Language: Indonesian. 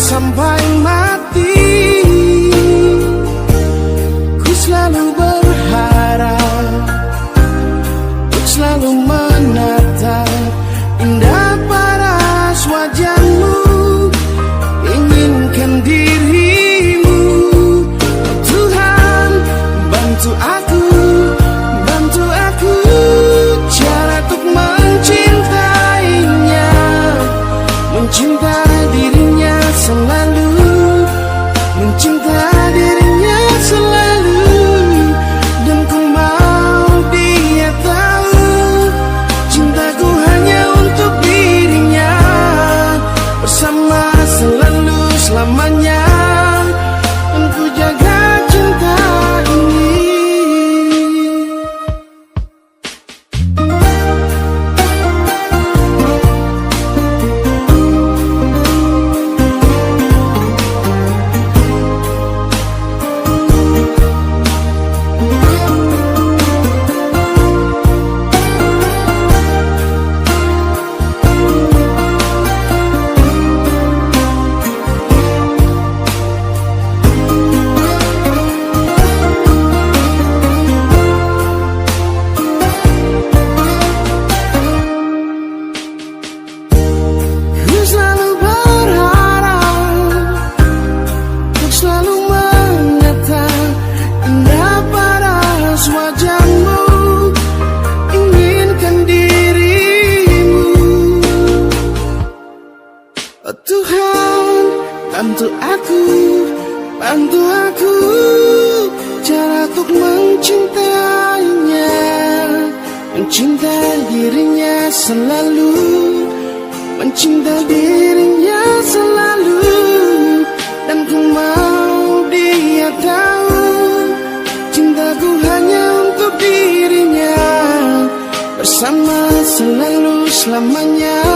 sampai mati. Ku selalu berharap untuk selalu menatap indah paras wajahmu, inginkan dirimu. Oh Tuhan, bantu aku cara untuk mencintainya, mencintai dirinya selalu, mencintai dirinya selalu. Dan ku mau dia tahu cintaku hanya untuk dirinya, bersama selalu selamanya. Dan ku jaga cinta ini. Oh Tuhan, bantu aku cara untuk mencintainya, mencintai dirinya selalu, mencintai dirinya selalu. Dan ku mau dia tahu cintaku hanya untuk dirinya, bersama selalu selamanya.